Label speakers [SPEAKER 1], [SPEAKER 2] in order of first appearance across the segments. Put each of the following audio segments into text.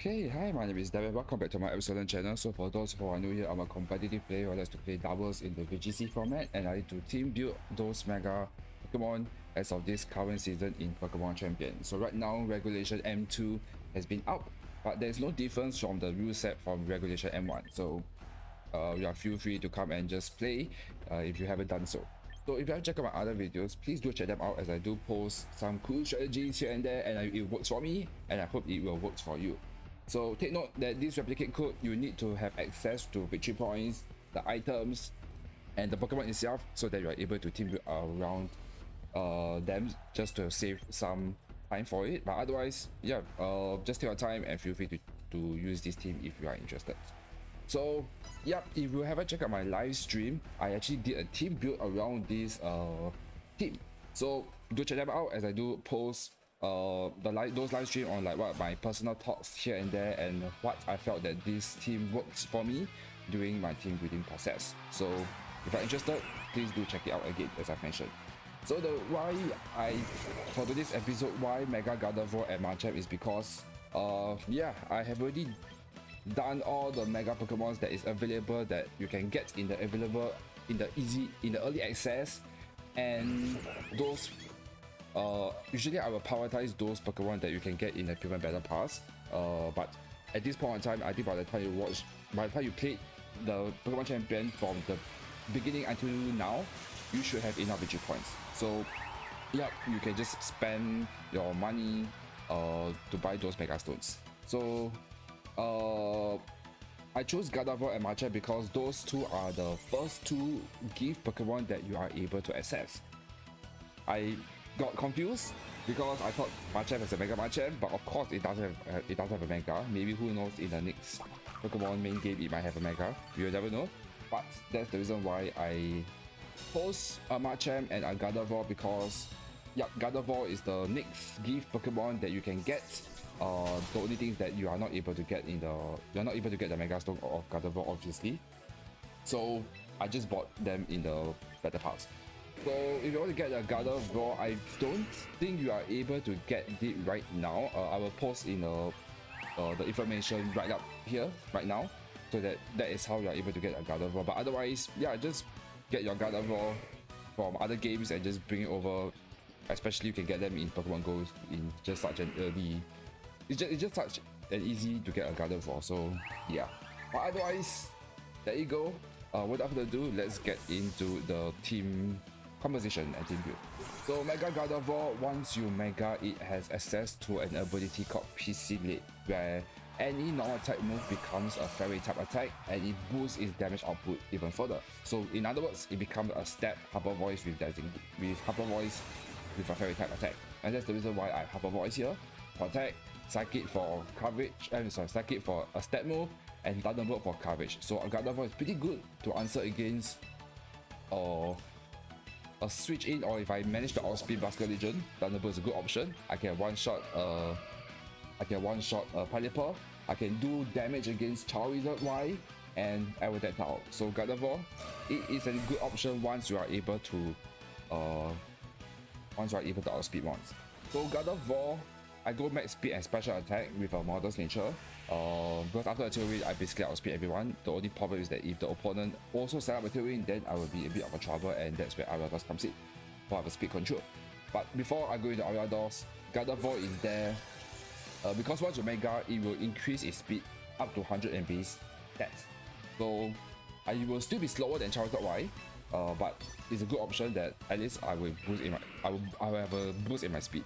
[SPEAKER 1] Okay, hi, my name is David. Welcome back to my excellent channel. So for those who are new here, I'm a competitive player who likes to play doubles in the VGC format, and I like to team build those mega Pokemon as of this current season in Pokemon Champion. So right now, Regulation M2 has been out, but there's no difference from the rule set from Regulation M1. So you are feel free to come and just play if you haven't done so. So if you have checked out my other videos, please do check them out as I do post some cool strategies here and there, and it works for me, and I hope it will work for you. So take note that this replicate code, you need to have access to victory points, the items, and the Pokemon itself, so that you are able to team build around them, just to save some time for it. But otherwise, yeah, just take your time and feel free to use this team if you are interested. So yep, if you haven't checked out my live stream, I actually did a team build around this team. So do check them out as I do post those live stream on like what my personal thoughts here and there, and what I felt that this team works for me during my team building process. So if you're interested, please do check it out again, as I've mentioned. So for today's episode, why Mega Gardevoir and Machamp is because yeah, I have already done all the Mega Pokemons that is available, that you can get in the early access, and those usually I will prioritize those Pokemon that you can get in the Pokemon Battle Pass. But at this point in time, I think by the time you played the Pokemon Champion from the beginning until now, you should have enough victory points. So yeah, you can just spend your money to buy those Mega Stones. So I chose Gardevoir and Machamp because those two are the first two gift Pokemon that you are able to access. I got confused because I thought Machamp has a Mega Machamp, but of course it doesn't have a Mega. Maybe who knows, in the next Pokemon main game it might have a Mega. You'll never know. But that's the reason why I chose a Machamp and a Gardevoir, because yeah, Gardevoir is the next gift Pokemon that you can get. The only thing is that you're not able to get the Mega Stone of Gardevoir, obviously. So I just bought them in the Battle Pass. So if you want to get a Gardevoir, I don't think you are able to get it right now. I will post in the information right up here right now, so that is how you are able to get a Gardevoir. But otherwise, yeah, just get your Gardevoir from other games and just bring it over. Especially you can get them in Pokemon Go in just such an early. It's just such an easy to get a Gardevoir. So yeah. But otherwise, there you go. Without further ado, let's get into the team composition and team build. So Mega Gardevoir, once you Mega, it has access to an ability called PC Lead, where any normal type move becomes a fairy type attack, and it boosts its damage output even further. So in other words, it becomes a step Hyper Voice with a fairy type attack, and that's the reason why I have Hyper Voice here. Protect, Psychic for coverage, Psychic for a step move, and Thunderbolt for coverage. So a Gardevoir is pretty good to answer against a switch in, or if I manage to outspeed Basket Legion, Thunderbolt is a good option. I can one shot Pineapple. I can do damage against Charizard Y and Ariados. So Gardevoir, it is a good option once you are able to outspeed mons. So Gardevoir, I go max speed and special attack with a Modest Nature. Because after a Tailwind, I basically outspeed everyone. The only problem is that if the opponent also set up a Tailwind, then I will be a bit of a trouble, and that's where Ariados comes in for the speed control. But before I go into Ariados, Gardevoir is there because once you Mega, it will increase its speed up to 100 and base stats. So it will still be slower than Charizard Y, but it's a good option that at least I will have a boost in my speed.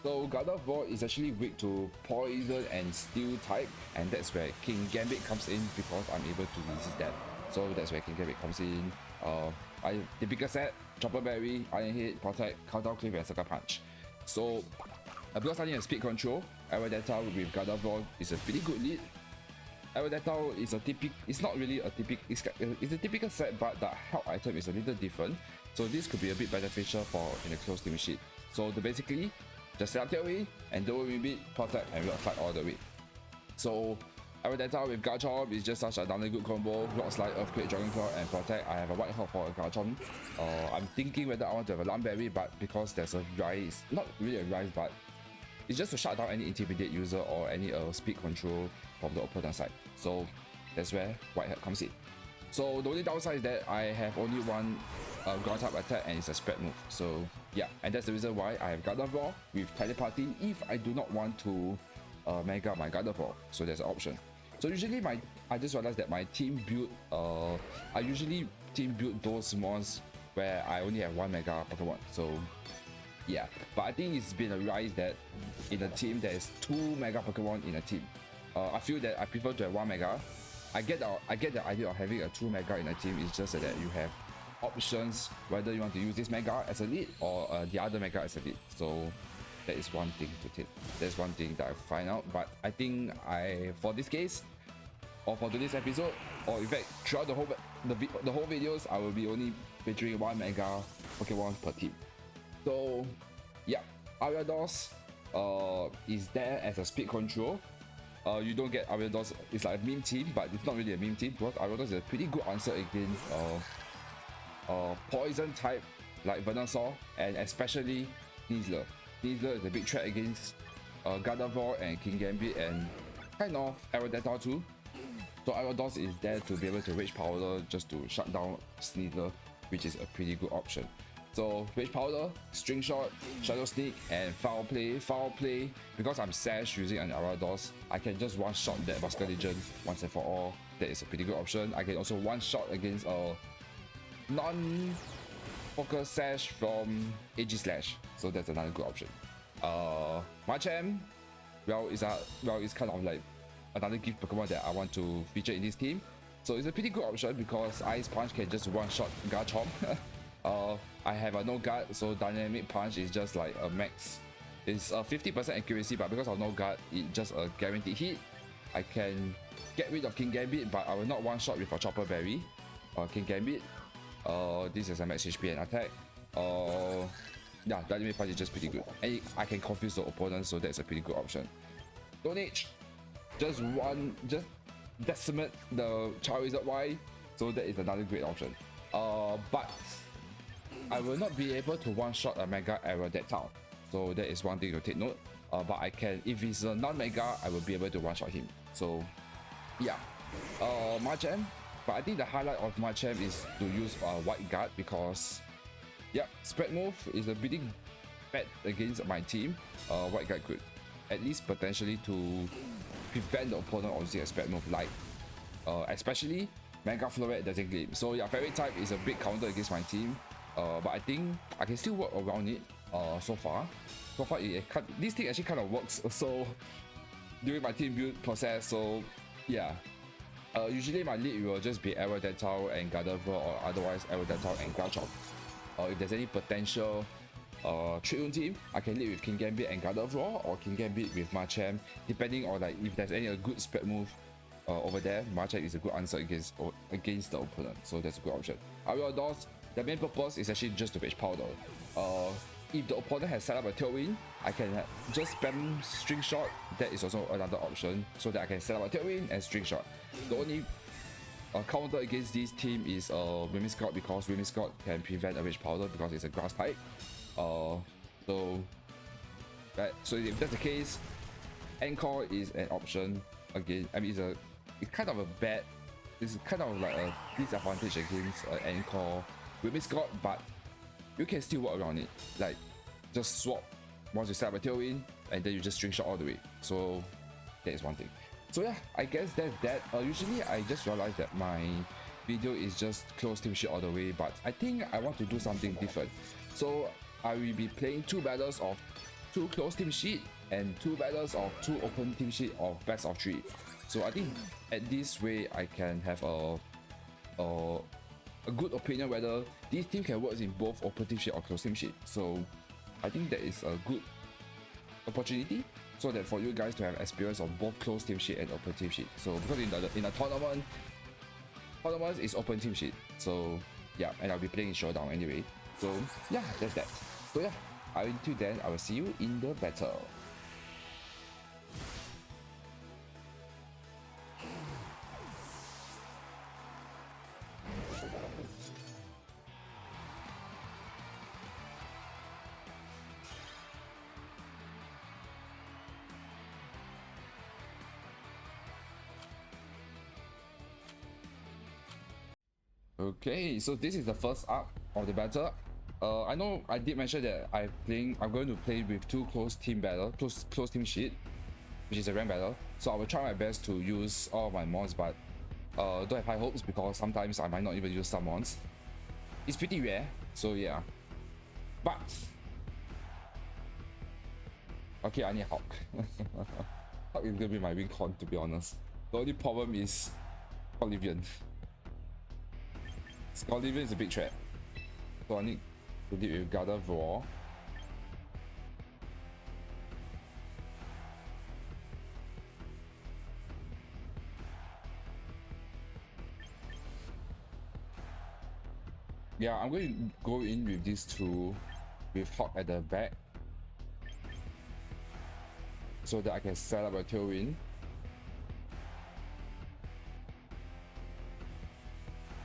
[SPEAKER 1] So Gardevoir is actually weak to Poison and Steel type, and that's where King Gambit comes in, because I'm able to resist that. So that's where King Gambit comes in. Typical set, Chopper Berry, Iron Head, Protect, Countdown Cliff, and Sucker Punch. So because I need a speed control, Ariados with Gardevoir is a pretty good lead. Ariados is it's not really a typical, it's a typical set, but the help item is a little different. So this could be a bit beneficial in a close team sheet. So basically, just set up Tailwind and don't worry bit, Protect, and Rock Slide all the way. So Ariados with Garchomp is just such a damn good combo. Rock Slide, Earthquake, Dragon Claw, and Protect. I have a White Hawk for a Garchomp. I'm thinking whether I want to have a Lumberry, but because there's a rise, not really a rise, but It's just to shut down any intimidate user or any speed control from the opponent side. So that's where White Hat comes in. So the only downside is that I have only one ground type attack and it's a spread move. So yeah, and that's the reason why I have Gardevoir with teleporting if I do not want to mega my Gardevoir. So there's an option. So usually I just realized that my team build I usually team build those mons where I only have one mega Pokemon. So yeah, but I think it's been a rise that in a team there is 2 mega Pokemon in a team. I feel that I prefer to have 1 mega. I get the idea of having a 2 mega in a team. It's just that you have options whether you want to use this mega as a lead or the other mega as a lead. So that is one thing to take. That's one thing that I find out. But I think for this case or for today's episode, or in fact throughout the whole videos, I will be only featuring 1 mega Pokemon per team. So yeah, Ariados is there as a speed control. You don't get Ariados, it's like a meme team, but it's not really a meme team because Ariados is a pretty good answer against poison type like Venusaur and especially Sneasler. Sneasler is a big threat against Gardevoir and King Gambit and kind of Ariados too. So Ariados is there to be able to Rage Powder just to shut down Sneasler, which is a pretty good option. So Rage Powder, String Shot, Shadow Sneak, and Foul Play. Foul Play, because I'm Sash using an Ariados, I can just one-shot that Busker Legend once and for all. That is a pretty good option. I can also one-shot against a non-focus Sash from AG Slash. So that's another good option. Machamp, it's kind of like another gift Pokemon that I want to feature in this team. So it's a pretty good option because Ice Punch can just one-shot Garchomp. I have a no guard, so dynamic punch is just like a max. It's a 50% accuracy, but because of no guard, it's just a guaranteed hit. I can get rid of King Gambit, but I will not one shot with a Chopper Berry. King Gambit. This is a max HP and attack. Yeah, dynamic punch is just pretty good. And I can confuse the opponent, so that's a pretty good option. Donate. Just decimate the Charizard Y, so that is another great option. But I will not be able to one-shot a Mega Arrow that town, so that is one thing to take note. But I can, if it's a non-Mega, I will be able to one-shot him. So yeah, Machamp. But I think the highlight of Machamp is to use White Guard because yeah, spread move is a pretty bad against my team. White Guard could at least potentially to prevent the opponent of using a spread move, like especially Mega Floret doesn't gleam. So yeah, Fairy type is a big counter against my team. But I think I can still work around it so far. This thing actually kind of works so during my team build process. So yeah, usually my lead will just be Ariados and Gardevoir, or otherwise Ariados and Garchomp. If there's any potential Triune team, I can lead with King Gambit and Gardevoir, or King Gambit with Machamp, depending on like if there's any good spread move over there. Machamp is a good answer against the opponent, so that's a good option. Ariados, the main purpose is actually just to Rage Powder. If the opponent has set up a Tailwind, I can just spam String Shot. That is also another option, so that I can set up a Tailwind and String Shot. The only counter against this team is Mimiskot, because Mimiskot can prevent a Rage Powder because it's a grass type. So if that's the case, Encore is an option again. I mean, it's kind of like a disadvantage against Encore Mimiskot, but you can still work around it. Like, just swap once you set up a Tailwind, and then you just String Shot all the way. So that is one thing. So yeah, I guess that's that. Usually I just realized that my video is just close team sheet all the way, but I think I want to do something different. So I will be playing 2 battles of 2 close team sheet and 2 battles of 2 open team sheet of best of 3. So I think at this way I can have a good opinion whether this team can work in both open team sheet or close team sheet. So I think that is a good opportunity, so that for you guys to have experience of both close team sheet and open team sheet. So because in a tournament is open team sheet. So yeah, and I'll be playing in showdown anyway. So yeah, that's that. So yeah, until then, I will see you in the battle. Okay, so this is the first arc of the battle. I know I did mention that I'm going to play with two close team team sheet, which is a rank battle. So I will try my best to use all of my mons, but don't have high hopes because sometimes I might not even use some mons. It's pretty rare, so yeah. But okay, I need Hawk. Hawk is gonna be my win con, to be honest. The only problem is Scolivian. Scolivian is a big threat, so I need to deal with Gardevoir. Yeah, I'm going to go in with these two, with Hawk at the back, so that I can set up a tailwind.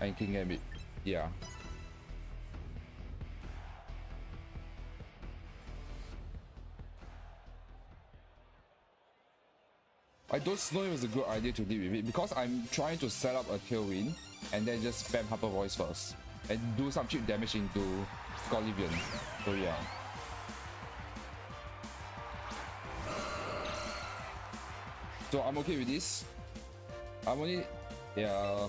[SPEAKER 1] And King Gambit, yeah. I don't know if it's a good idea to deal with it because I'm trying to set up a tailwind and then just spam Hyper Voice first and do some cheap damage into Scolivian. So yeah. So I'm okay with this. I'm only, yeah.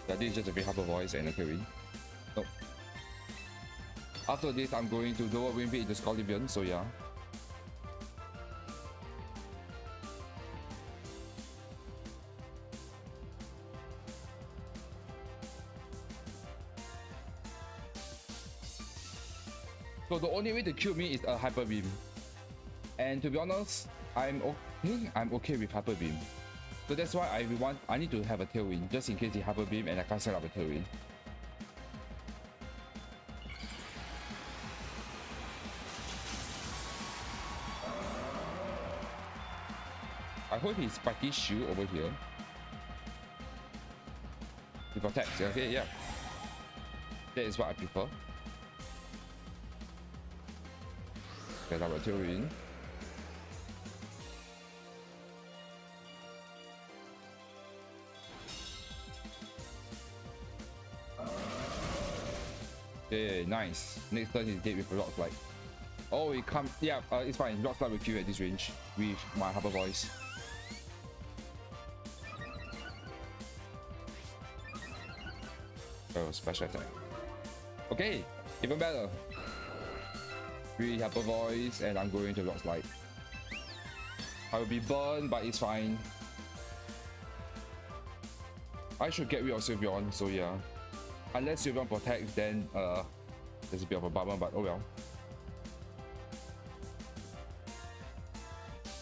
[SPEAKER 1] Yeah, this is just a big Hyper Voice and a tailwind. Nope. After this, I'm going to lower Wind Beat into Scolivian. So yeah. So the only way to kill me is a Hyper Beam. And to be honest, I'm okay with Hyper Beam. So that's why I need to have a Tailwind just in case he Hyper Beam and I can't set up a Tailwind. I hope he's Spiky Shield over here. He protects, okay, yeah. That is what I prefer. Set up a Tailwind. Okay, nice. Next turn he's dead with a Rock Slide. Oh, he comes. Yeah, it's fine. Rock Slide will kill at this range with my Hyper Voice. Oh, special attack. Okay, even better. 3 Hyper Voice, and I'm going to Rock Slide. I will be burned, but it's fine. I should get rid of Sylveon, so yeah. Unless Sylveon protects, then there's a bit of a bummer, but oh well.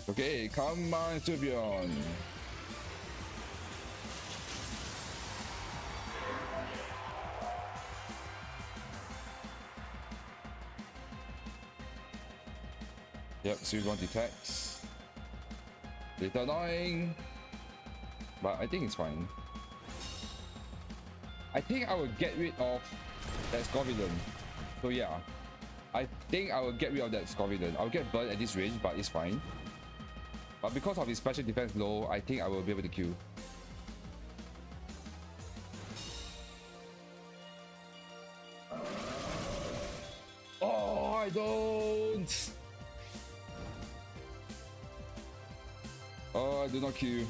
[SPEAKER 1] Okay, come on, Sylveon. Yep, Sylveon detects. Little annoying, but I think it's fine. I think I will get rid of that Scolivian. So yeah, I think I will get rid of that Scolivian. I'll get burned at this range, but it's fine. But because of his special defense low, I think I will be able to kill. Oh, I don't! Oh, I do not kill.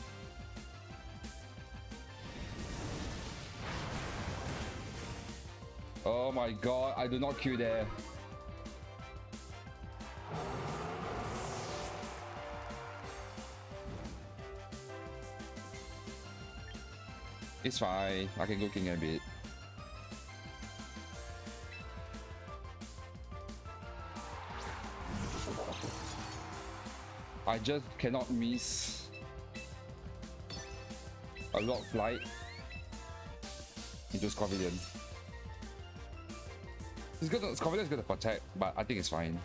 [SPEAKER 1] Oh my god, I do not kill there. It's fine, I can go King Gambit. I just cannot miss a Rock Flight into Scolivian. Scolivian is gonna protect, but I think it's fine.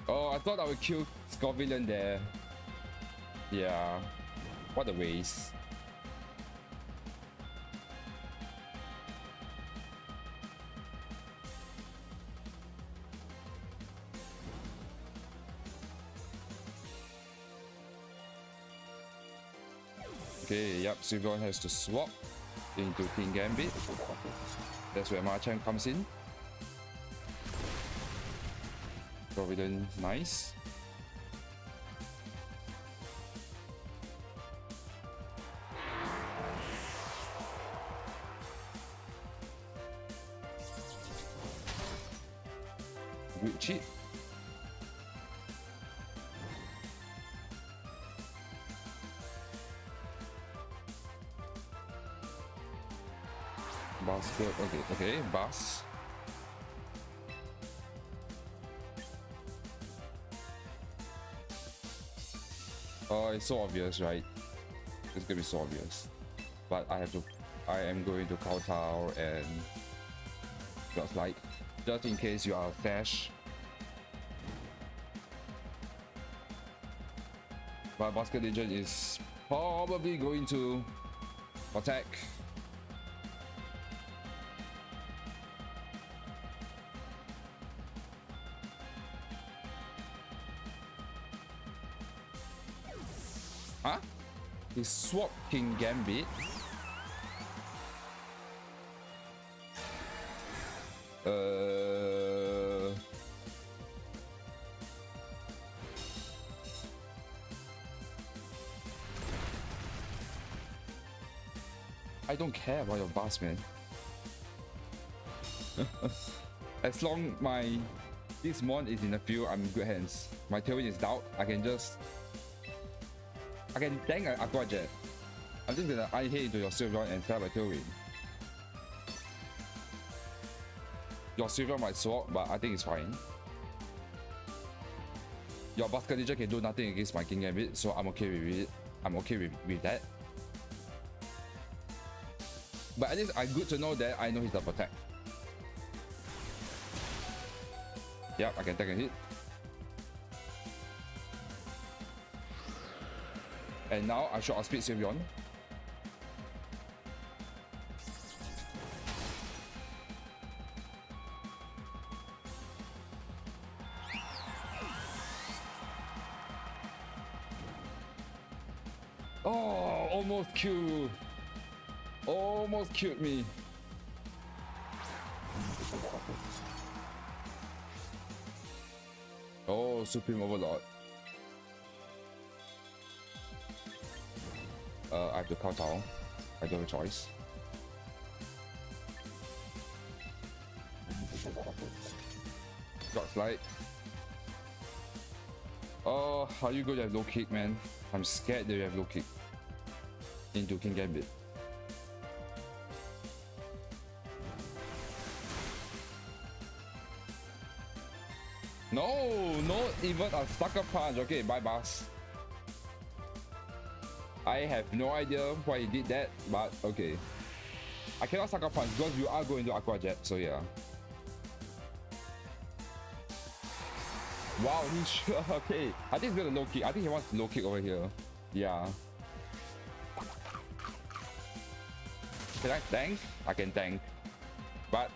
[SPEAKER 1] Oh, I thought I would kill Scolivian there. Yeah. What a waste. Okay, yep, Sylveon has to swap into King Gambit. That's where Machamp comes in. Provident, nice. Good cheat. Basket, okay, Bass. Oh, it's so obvious, right? It's gonna be so obvious. But I am going to kowtow and just like, just in case you are Dash. But Basket Legend is probably going to attack. Huh? He swapped King Gambit. I don't care about your boss, man. As long this mon is in the field, I'm in good hands. My tailwind is down. I can tank an Aqua Jet. I'm just gonna eye hit into your Sylveon and trap a tailwind. Your Sylveon might swap, but I think it's fine. Your Basket Legend can do nothing against my King Gambit, so I'm okay with it. I'm okay with that. But at least it's good to know that I know his double attack. Yep, I can take a hit. And now I should outspeed Sylveon. Oh, almost killed. Almost killed me. Oh, Supreme Overlord. I have to kowtow. I don't have a choice. Got slide. Oh, how you going to have low kick, man? I'm scared that you have low kick into King Gambit. No, not even a sucker punch. Okay, bye, boss. I have no idea why he did that, but okay. I cannot sucker punch because you are going to Aqua Jet, so yeah. Wow, okay. I think he's gonna low kick. I think he wants to low kick over here. Yeah. Can I tank? I can tank. But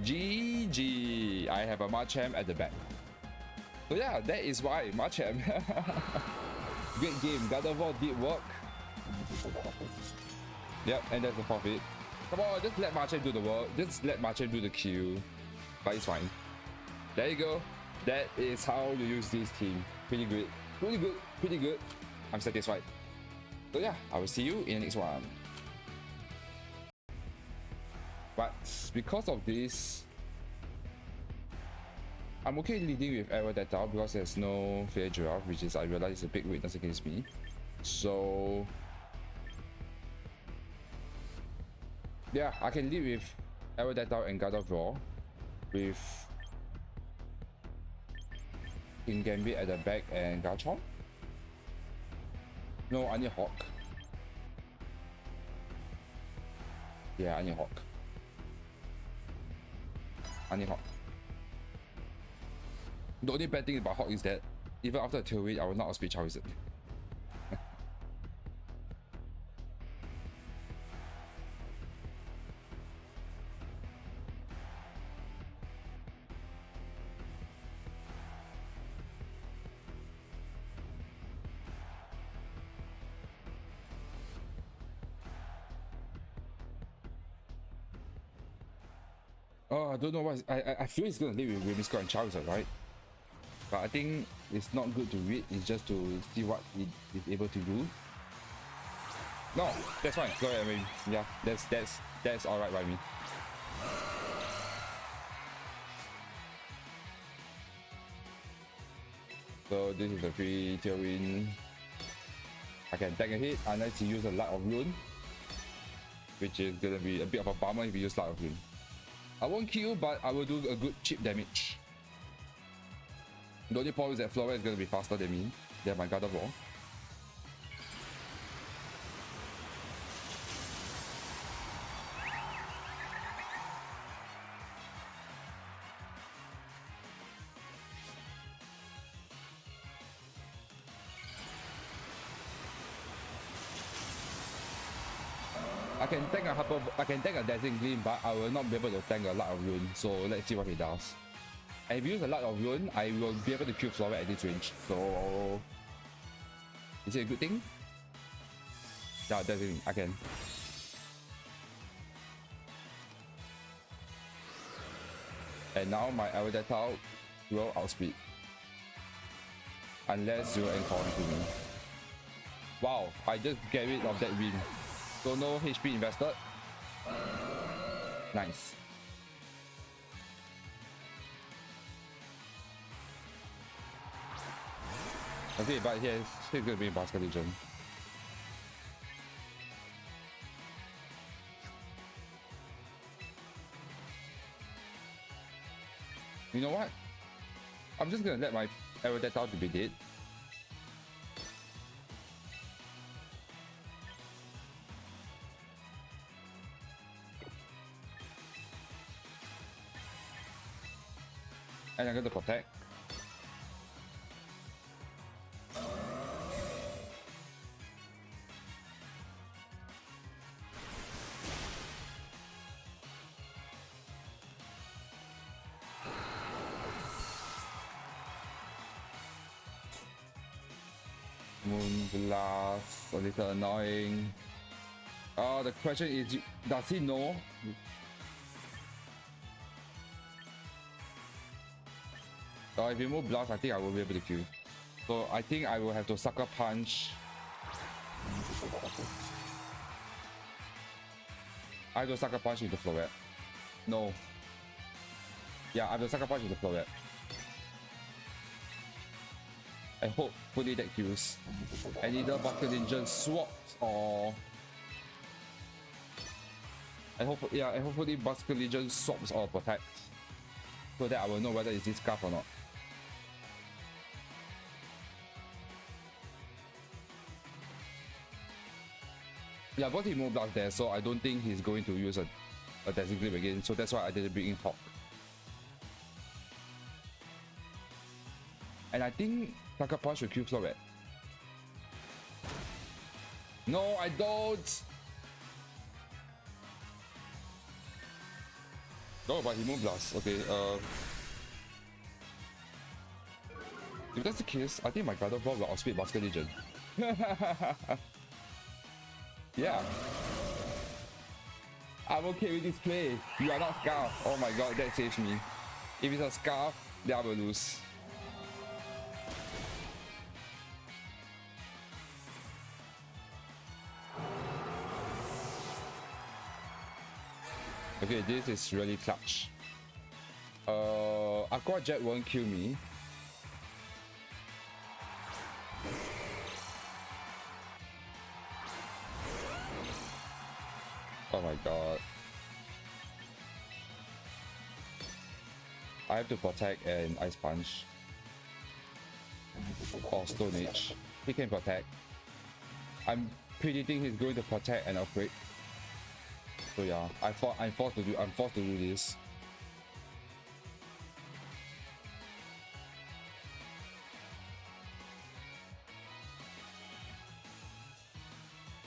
[SPEAKER 1] GG. I have a Machamp at the back. So yeah, that is why Machamp. Great game. Gardevoir did work. Yep, and that's the forfeit. Come on, just let Machamp do the work. Just let Machamp do the kill. But it's fine. There you go. That is how you use this team. Pretty good. Pretty good. Pretty good. I'm satisfied. So yeah, I will see you in the next one. But because of this, I'm okay leading with Ariados because there's no fair giraffe, which is I realize is a big weakness against me. So yeah, I can lead with Ariados and Gardevoir with King Gambit at the back and Machamp. No, I need Hawk. Yeah, I need Hawk. I need Hawk. The only bad thing about Hawk is that even after a tailwind, I will not outspeed Charizard. Oh, I don't know what. I feel it's gonna lead with Misco and Charizard, right? But I think it's not good to read. It's just to see what it is able to do. No, that's fine. Go ahead, I mean, yeah, that's all right by me. So this is the free Tailwind. I can take a hit unless he use a Light of Ruin, which is gonna be a bit of a bummer if you use Light of Ruin. I won't kill, but I will do a good chip damage. The only problem is that Flora is gonna be faster than me, than my Gardevoir. I can tank a Dazzling Gleam, but I will not be able to tank a Light of Ruin. So let's see what he does. And if you use a Light of Ruin, I will be able to kill Flora at this range. So is it a good thing? Yeah, Dazzling, I can. And now my Ariados will outspeed. Unless you encounter me. Wow, I just get rid of that win. So no HP invested. Nice. Okay, but here's gonna be Basket Legion. You know what? I'm just gonna let my Ariados to be dead. And I'm going to protect. Moonblast, a little annoying. Oh, the question is, does he know? If you move blast, I think I will be able to kill. So I think I will have to sucker punch. I have to sucker punch with the Floret. No. Yeah, I have to sucker punch with the Floret. I hope hopefully that kills. And either Basket Legion swaps or I hopefully Basket Legion swaps or protects. So that I will know whether it's this scarf or not. Yeah, but he moved blast there, so I don't think he's going to use a Dazzling Gleam again. So that's why I didn't bring in Hawk. And I think Sucker Punch will kill Floret. No, I don't! No, but he moved blast. Okay, if that's the case, I think my Gardevoir will outspeed Basket Legion. Yeah. I'm okay with this play. You are not Scarf. Oh my god, that saves me. If it's a Scarf, then I will lose. Okay, this is really clutch. Aqua Jet won't kill me. Oh my god. I have to protect and Ice Punch. Or Stone Age. He can protect. I'm predicting he's going to protect and upgrade. So yeah, I'm forced to do this.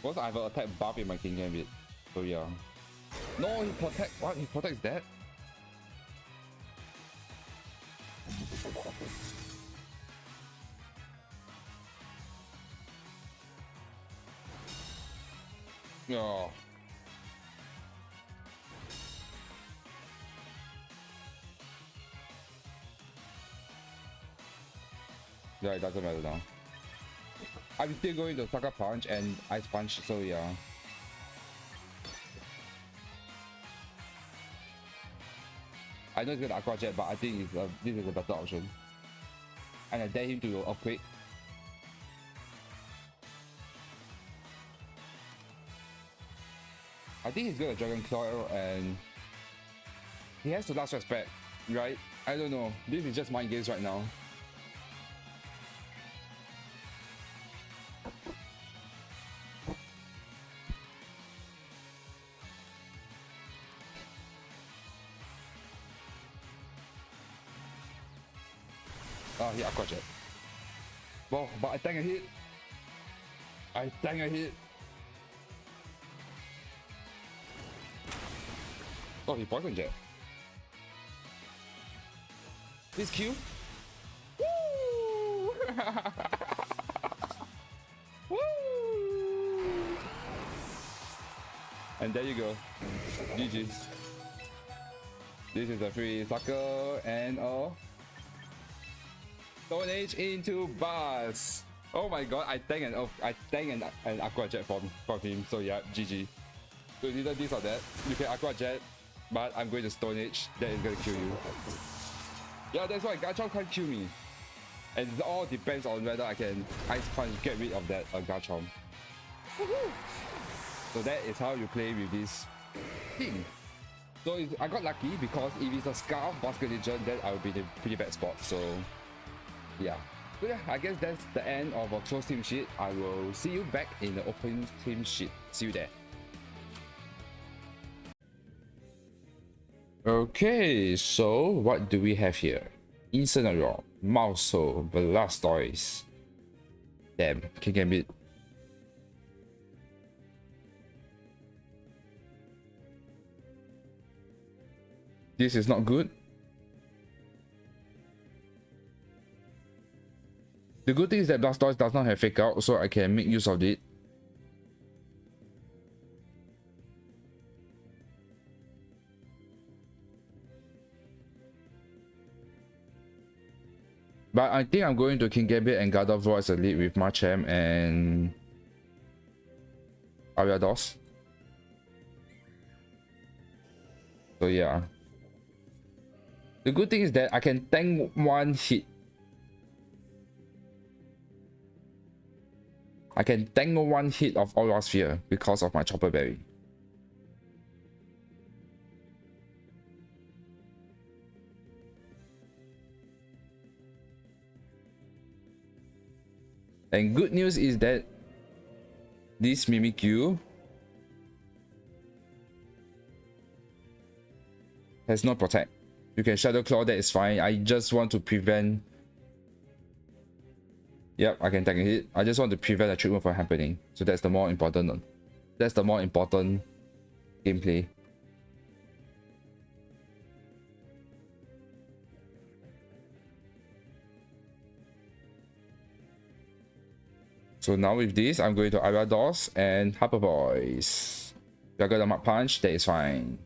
[SPEAKER 1] Because I have an attack buff in my King Gambit. So yeah. No, he protects. What? He protects that? Oh. Yeah, it doesn't matter now. I'm still going to Sucker Punch and Ice Punch, so yeah. I know it's gonna Aqua Jet, but I think this is a better option. And I dare him to Earthquake. I think he's gonna Dragon Claw and he has to last respect, right? I don't know. This is just mind games right now. He Aqua Jet. Well, but I tank a hit. I tank a hit. Oh, he Poison Jet. This Q. Woo! Woo! And there you go. GG's. This is a free sucker and Stone Age into bars. Oh my god, I tank an Aqua Jet from him. So yeah, GG. So either this or that. You can Aqua Jet, but I'm going to Stone Age. That is gonna kill you. Yeah, that's why Garchomp can't kill me. And it all depends on whether I can Ice Punch get rid of that Garchomp. So that is how you play with this thing. So I got lucky because if it's a Scarf Basket Legend, then I will be in a pretty bad spot. So yeah. So yeah, I guess that's the end of a closed team sheet. I will see you back in the open team sheet. See you there. Okay, so what do we have here? Incineroar, Mousehold, Blastoise. Damn, King Gambit. This is not good. The good thing is that Blastoise does not have Fake Out, so I can make use of it. But I think I'm going to King Gambit and Gardevoir as a lead with Machamp and Ariados. So yeah. The good thing is that I can tank one hit. I can tank one hit of Aura Sphere because of my Chopper Berry. And good news is that this Mimikyu has no Protect. You can Shadow Claw, that is fine. I just want to prevent... Yep, I can take a hit. I just want to prevent a treatment from happening. So that's the more important. That's the more important gameplay. So now with this, I'm going to Ariados and Harper Boys. If I got a Mach Punch, that is fine.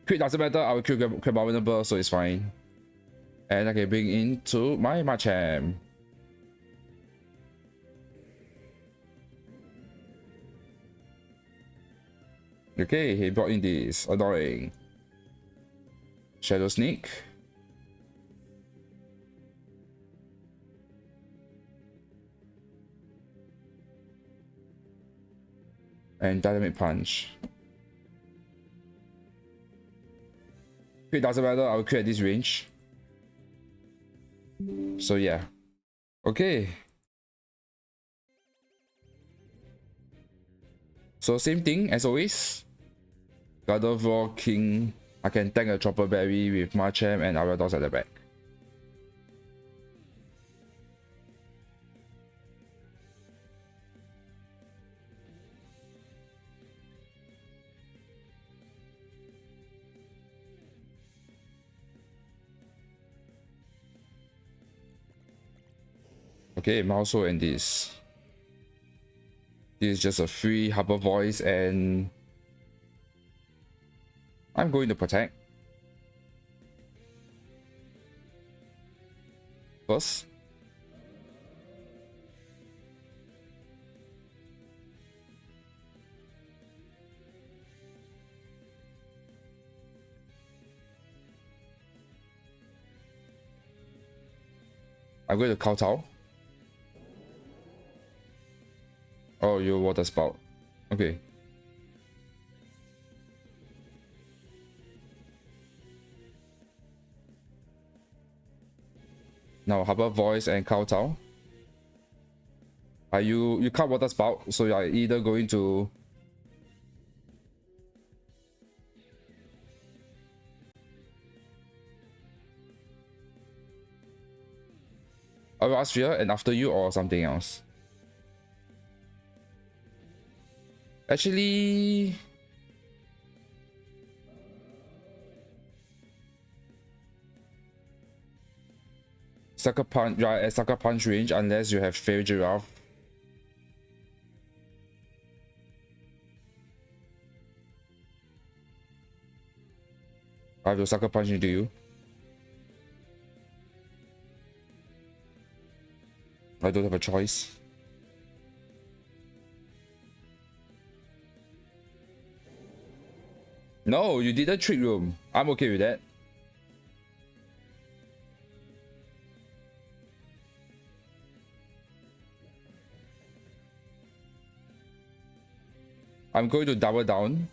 [SPEAKER 1] Crit doesn't matter, I will kill Crabapple, so it's fine. And I can bring into my Machamp. Okay, he brought in this. Annoying. Shadow Sneak. And Dynamic Punch. Crit doesn't matter, I will crit at this range. So yeah. Okay. So same thing as always. Gardevoir, King. I can tank a Chopper Berry with Machamp and Ariados at the back. Okay, Mousehold and this. This is just a free Harper Voice and I'm going to Protect. first. I'm going to kowtow. Oh, you water spout. Okay. Now Harbor Voice and kowtow. You can't water spout, so you're either going to Arasphere and after you or something else. Actually, Sucker Punch, right, at Sucker Punch range unless you have Fairy Giraffe. I have to Sucker Punch into you. I don't have a choice. No, you did a Trick Room. I'm okay with that. I'm going to double down.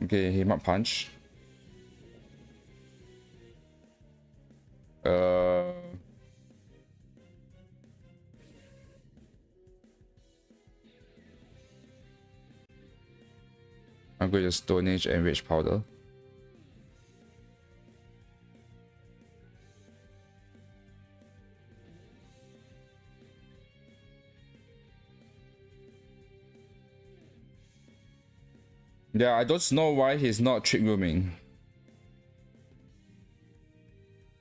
[SPEAKER 1] Okay, he might punch. I'm going to Stone Age and Rage Powder. Yeah, I don't know why he's not Trick Rooming.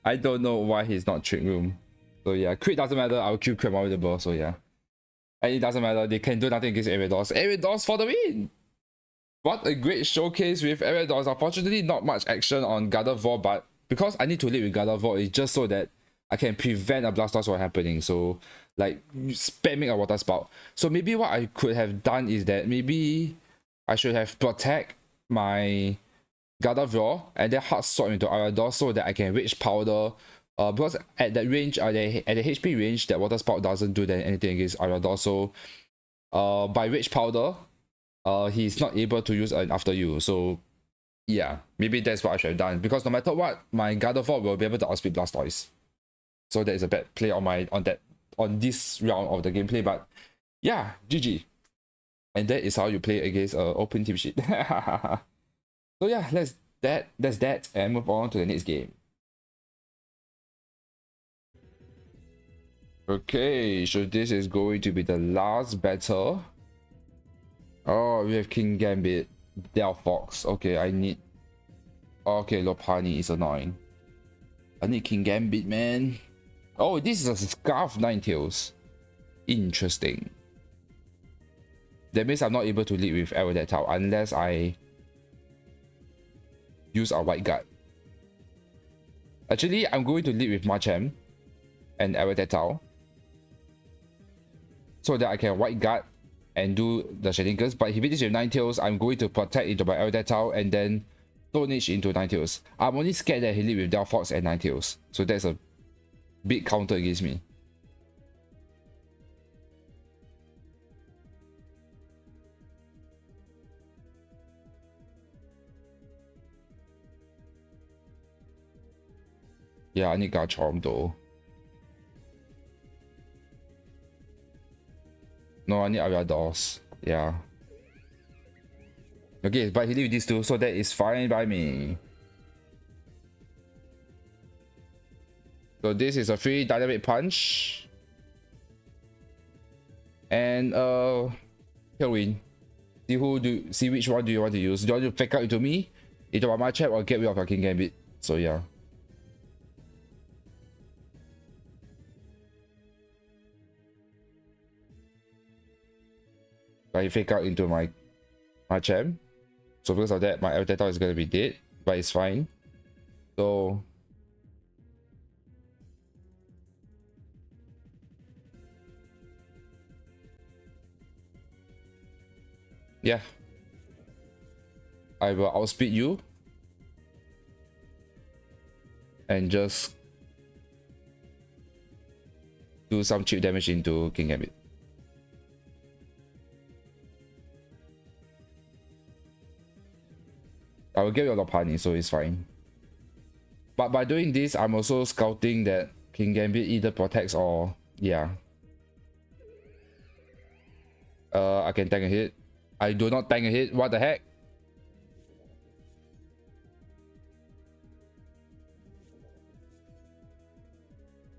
[SPEAKER 1] I don't know why he's not Trick Room. So yeah, crit doesn't matter. I'll kill Crab with the ball. So yeah. And it doesn't matter. They can do nothing against Ariados. Ariados for the win! What a great showcase with Ariados. Unfortunately, not much action on Gardevoir, but because I need to lead with Gardevoir, it's just so that I can prevent a Blastoise from happening. So, like, spamming a Water Spout. So maybe what I could have done is that maybe I should have protect my Gardevoir and then hard swap into Ariados so that I can Rage Powder. Because at that range, at the HP range, that Water Spout doesn't do anything against Ariados. So, by Rage Powder, he's not able to use an after you. So yeah, maybe that's what I should have done, because no matter what, my Gardevoir will be able to outspeed Blastoise. So that is a bad play on this round of the gameplay. But yeah, GG. And that is how you play against open team sheet. So yeah, that's that and move on to the next game. Okay, so this is going to be the last battle. Oh, we have King Gambit, Delphox. Okay, I need... Okay, Lopunny is annoying. I need King Gambit, man. Oh, this is a Scarf Ninetales. Interesting. That means I'm not able to lead with Ariados unless I use a White Guard. Actually, I'm going to lead with Machamp and Ariados so that I can White Guard and do the Shedinker's. But if he beats with Ninetales, I'm going to protect into my Ariados and then Stone Age into Ninetales. I'm only scared that he lead with Delphox and Ninetales. So that's a big counter against me. Yeah, I need Garchomp though. No, I need Ariados. Yeah. Okay, but he leave these two, so that is fine by me. So this is a free dynamic punch. And Tailwind. See which one do you want to use. Do you want to fake out into me, into my Machamp, or get rid of your King Gambit? So yeah. I fake out into my Machamp. So because of that, my Ariados is gonna be dead, but it's fine. So yeah, I will outspeed you and just do some chip damage into King Gambit. I will get rid of the Pani, so it's fine. But by doing this, I'm also scouting that King Gambit either protects or yeah. I can tank a hit. I do not tank a hit. What the heck?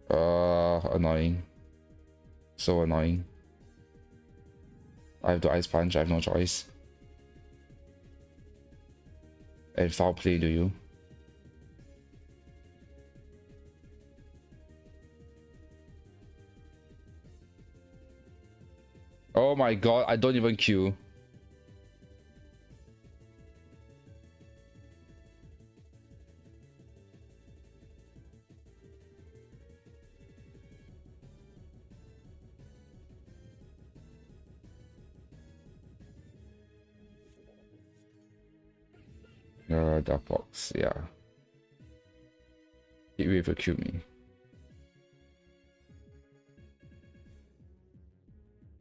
[SPEAKER 1] Annoying. So annoying. I have to Ice Punch. I have no choice. And foul play to you. Oh my god, I don't even queue. Dark Box, yeah. Heat Wave will kill me.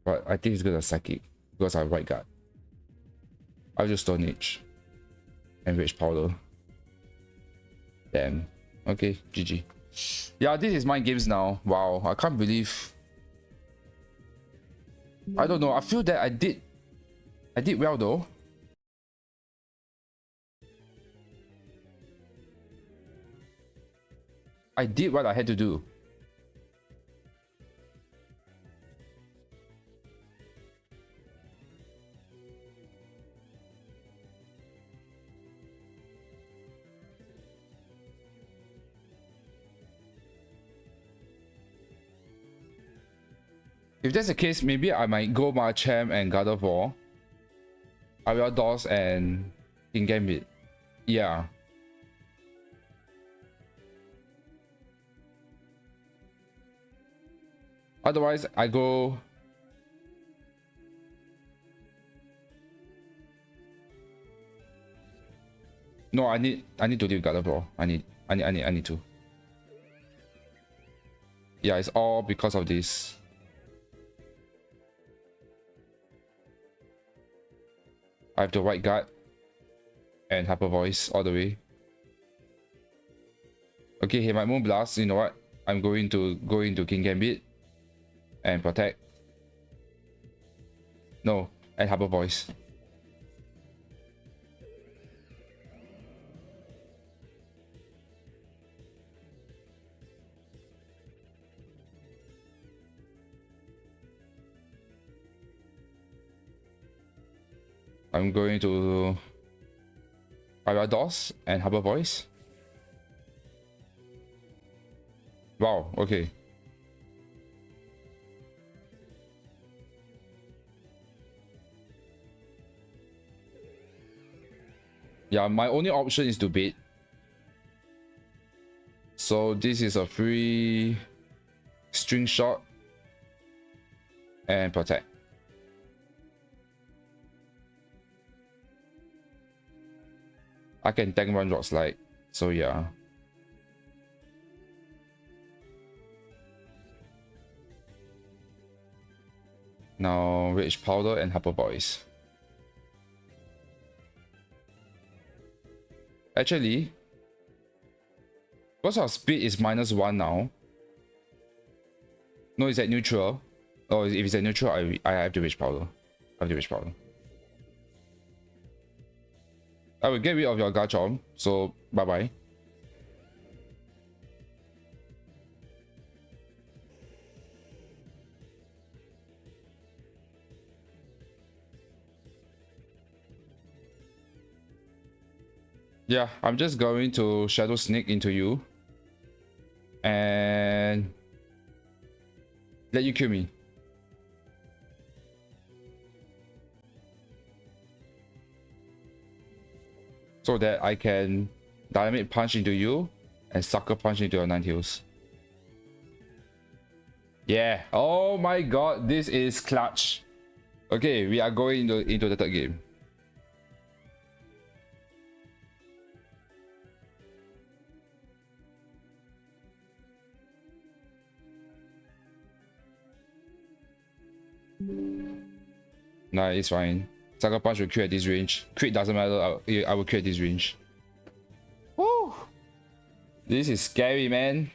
[SPEAKER 1] But I think he's gonna Psychic because I have White Guard. I'll just Stone Age. And Rage Powder. Damn. Okay, GG. Yeah, this is Mind Games now. Wow, I can't believe. I don't know. I feel that I did well though. I did what I had to do. If that's the case, maybe I might go Machamp and Gardevoir, Ariados and King Gambit. Yeah. Otherwise, I go. No, I need to deal with Gardevoir. I need to. Yeah, it's all because of this. I have the White Guard and Hyper Voice all the way. Okay, he might Moon Blast. You know what? I'm going to go into King Gambit and protect. No, and Hyper Voice. I'm going to Ariados and Hyper Voice. Wow, okay. Yeah, my only option is to bait. So this is a free string shot and protect. I can tank one Rock Slide, so yeah. Now Rage Powder and Hyper Voice. Actually, because our speed is -1 now. No, it's at neutral. Oh, if it's at neutral, I have to Rage Powder. I have to Rage Powder. I will get rid of your Garchomp, so bye bye. Yeah, I'm just going to Shadow Sneak into you and let you kill me. So that I can Dynamic Punch into you, and Sucker Punch into your Ninetales. Yeah. Oh my god, this is clutch. Okay, we are going into the third game. Nah, it's fine. Sucker Punch will crit at this range. Crit doesn't matter, I will crit at this range. Woo! This is scary, man.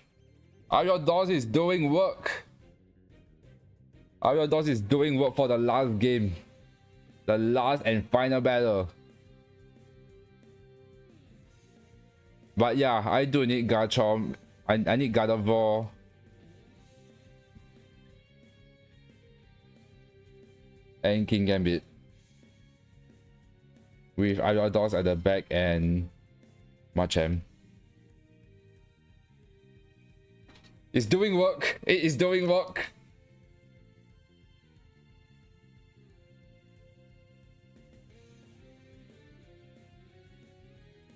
[SPEAKER 1] Ariados is doing work. Ariados is doing work for the last game. The last and final battle. But yeah, I do need Garchomp. I need Gardevoir. And King Gambit. With Ariados at the back and Machamp. It's doing work. It is doing work.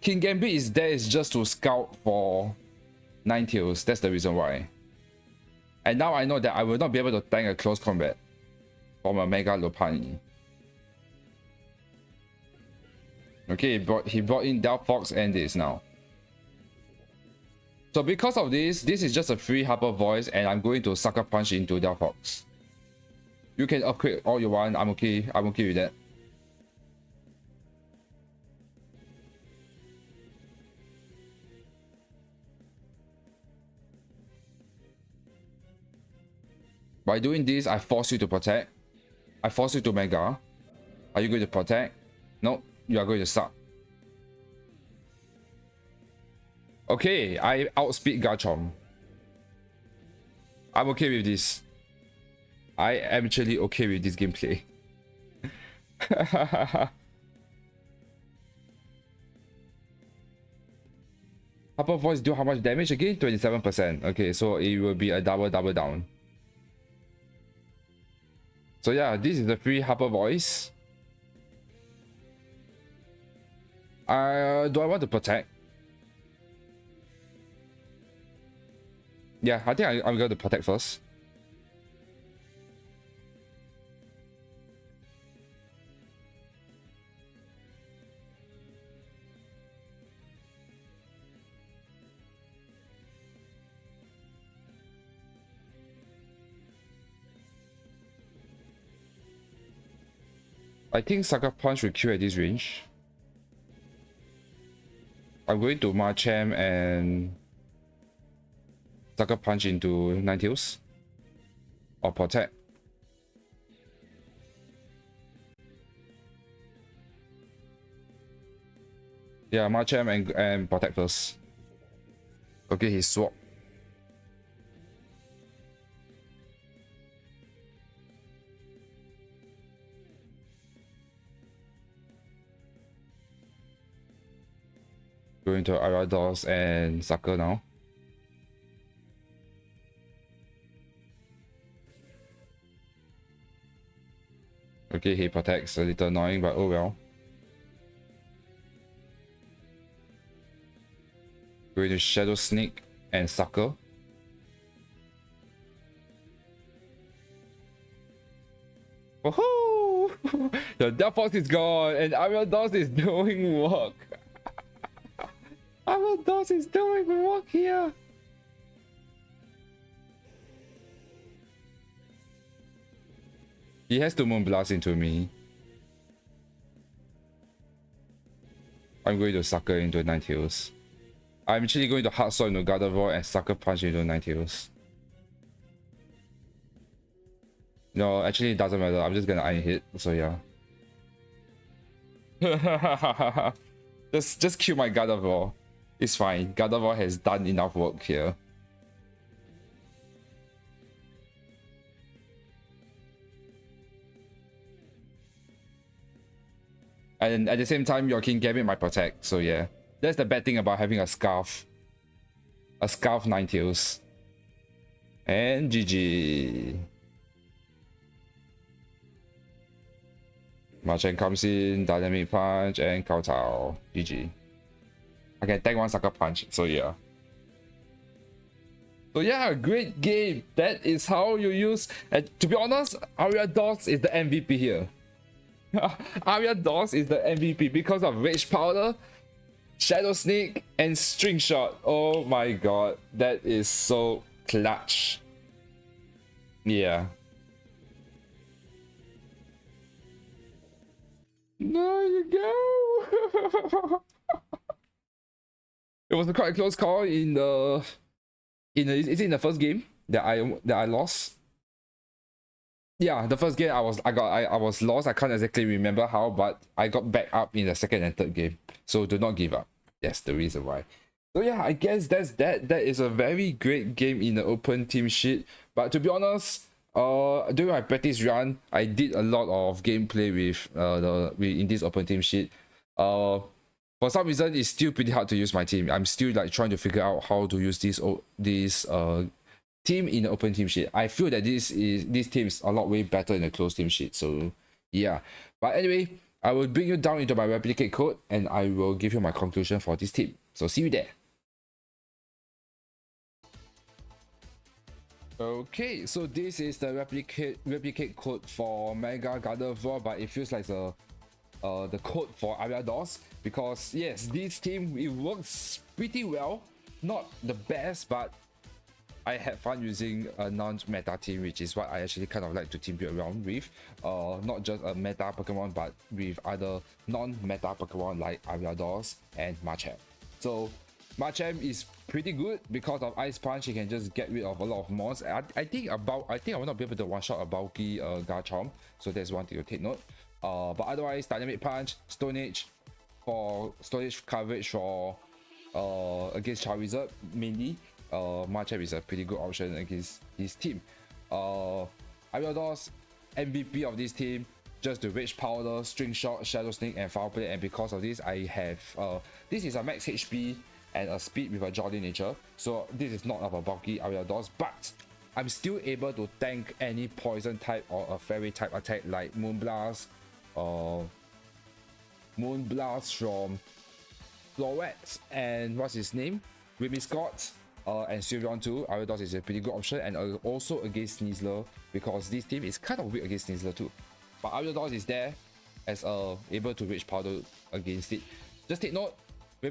[SPEAKER 1] King Gambit is there is just to scout for Ninetales. That's the reason why. And now I know that I will not be able to tank a close combat from a Mega Lopunny. Okay, he brought in Delphox and this now. So because of this is just a free Hyper Voice, and I'm going to Sucker Punch into Delphox. You can upgrade all you want. I'm okay with that. By doing this, I force you to protect. I force you to Mega. Are you going to protect? No, you are going to suck. Okay, I outspeed Garchomp. I'm okay with this. I am actually okay with this gameplay. Hyper Voice do how much damage again? 27%. Okay, so it will be a double down. So yeah, this is the free Hyper Voice. Do I want to protect? Yeah, I think I'm going to protect first. I think Sucker Punch will kill at this range. I'm going to Machamp and Sucker Punch into Ninetales. Or protect. Yeah, Machamp and protect first. Okay, he swapped. Going to Ariados and Sucker now. Okay, he protects, a little annoying, but oh well. Going to Shadow Sneak and Sucker. Woohoo! The Delphox is gone and Ariados is doing work. Ariados is doing work here. He has to Moonblast into me. I'm going to Sucker into Ninetales. I'm actually going to Hard Sword into Gardevoir and Sucker Punch into Ninetales. No, actually it doesn't matter. I'm just gonna Iron Hit, so yeah. just kill my Gardevoir. It's fine. Gardevoir has done enough work here. And at the same time, your King Gambit might protect, so yeah. That's the bad thing about having a Scarf. A Scarf Ninetales. And GG. Machamp comes in, Dynamic Punch, and Kowtow. GG. I can tank one sucker punch. So yeah. So yeah, great game. That is how you use. And to be honest, Ariados is the MVP here. Ariados is the MVP because of Rage Powder, Shadow Sneak, and String Shot. Oh my god, that is so clutch. Yeah. There you go. It was a quite close call in the is it in the first game that I lost? Yeah, the first game I was lost. I can't exactly remember how, but I got back up in the second and third game. So do not give up. That's the reason why. So yeah, I guess that's that. That is a very great game in the open team sheet. But to be honest, during my practice run, I did a lot of gameplay with in this open team sheet. For some reason, it's still pretty hard to use my team. I'm still like trying to figure out how to use this team in the open team sheet. I feel that this team is a lot way better in the closed team sheet. So yeah. But anyway, I will bring you down into my replicate code and I will give you my conclusion for this team. So see you there. Okay, so this is the replicate code for Mega Gardevoir, but it feels like the code for Ariados, because yes, this team, it works pretty well. Not the best, but I had fun using a non-meta team, which is what I actually kind of like to team build around with. Not just a meta Pokemon, but with other non-meta Pokemon like Ariados and Machamp. So Machamp is pretty good because of Ice Punch. He can just get rid of a lot of mons. I think I will not be able to one-shot a bulky Garchomp, so there's one thing to take note. But otherwise, Dynamic Punch, Stone Age for Stone Age coverage for against Charizard mainly. Machamp is a pretty good option against his team. Ariados, MVP of this team, just the Rage Powder, String Shot, Shadow Sneak, and Foul Play. And because of this, I have this is a max HP and a speed with a Jolly nature. So this is not of a bulky Ariados, but I'm still able to tank any poison type or a fairy type attack like Moonblast from Floret and what's his name? Scott. And Sylveon too. Ariados is a pretty good option, and also against Sneasler, because this team is kind of weak against Sneasler too. But Ariados is there as able to Rage Powder against it. Just take note,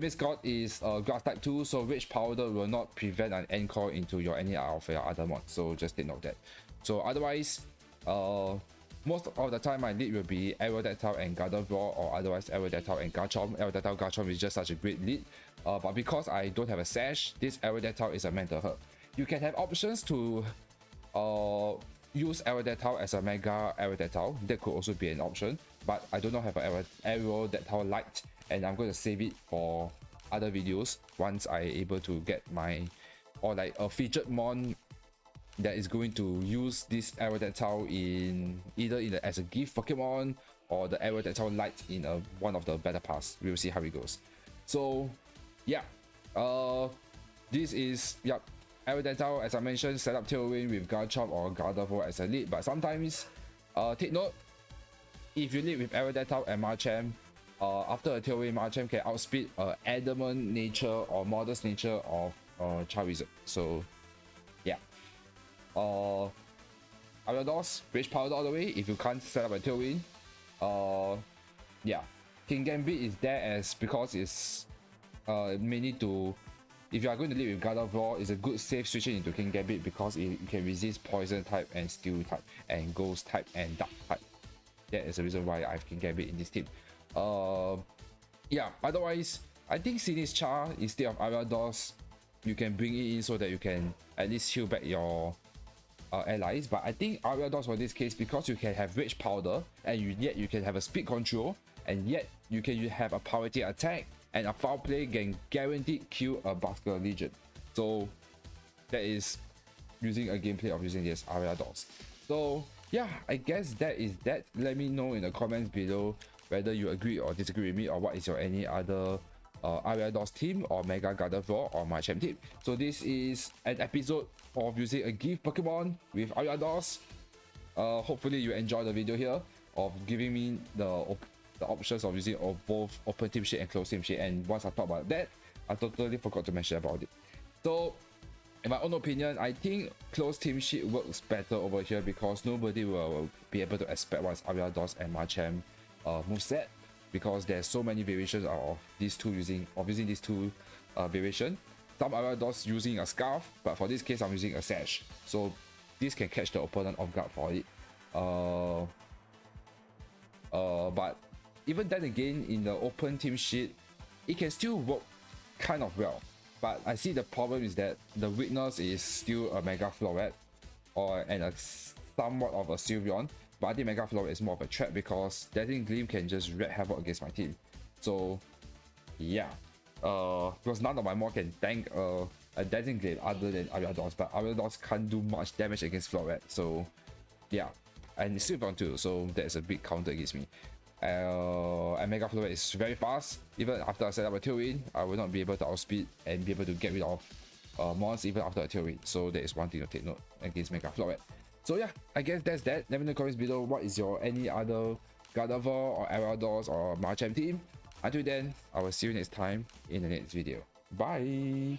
[SPEAKER 1] Scott is Grass type 2, so Rage Powder will not prevent an Encore into any of your other mods. So just take note that. So otherwise, most of the time my lead will be Ariados and Gardevoir, or otherwise Ariados and Garchomp. Garchomp is just such a great lead. But because I don't have a sash, this Ariados is a mental hurt. You can have options to use Ariados as a Mega Ariados. That could also be an option, but I do not have an Ariados Lite, and I'm going to save it for other videos once I able to get my, or like a featured mon that is going to use this Ariados in either as a gift Pokemon or the Ariados Lite in one of the better pass. We will see how it goes. So yeah, this is Ariados, as I mentioned, set up Tailwind with Garchomp or Gardevoir as a lead. But sometimes, take note, if you lead with Ariados and Machamp, after a Tailwind, Machamp can outspeed Adamant nature or Modest nature of Charizard. So yeah, Ariados, Rage Powder all the way if you can't set up a Tailwind. Yeah, King Gambit is there as because it's mainly to, if you are going to lead with Gardevoir, it's a good safe switching into King Gambit because it can resist poison type and steel type and ghost type and dark type. That is the reason why I have King Gambit in this team. Yeah, otherwise I think Sinistcha Char instead of Ariados, you can bring it in so that you can at least heal back your allies. But I think Ariados for this case, because you can have Rage Powder and yet you can have a speed control, and yet you have a priority attack, and a Foul Play can guaranteed kill a Busker Legion. So that is using a gameplay of using this Ariados. So yeah, I guess that is that. Let me know in the comments below whether you agree or disagree with me, or what is your any other Ariados team or Mega Gardevoir or Machamp team. So this is an episode of using a gift Pokemon with Ariados. Hopefully you enjoyed the video here of giving me the options of using both open team sheet and closed team sheet. And once I talk about that, I totally forgot to mention about it. So, in my own opinion, I think closed team sheet works better over here because nobody will be able to expect what's Ariados and Machamp moveset, because there's so many variations of these two using these two variation. Some Ariados using a scarf, but for this case I'm using a sash, so this can catch the opponent off guard for it. But even then again, in the open team sheet, it can still work kind of well. But I see the problem is that the weakness is still a Mega Floret and a somewhat of a Sylveon. But I think Mega Floret is more of a threat because Dazzling Gleam can just wreak havoc against my team. So yeah, because none of my more can tank a Dazzling Gleam other than Ariados, but Ariados can't do much damage against Floret. So yeah, and it's Sylveon too, so that's a big counter against me. And Mega Floret is very fast. Even after I set up a Tailwind, I will not be able to outspeed and be able to get rid of mons even after a Tailwind. So that is one thing to take note against Mega Floret. So yeah, I guess that's that. Let me know in the comments below what is your any other Gardevoir or Ariados or Machamp team. Until then, I will see you next time in the next video. Bye!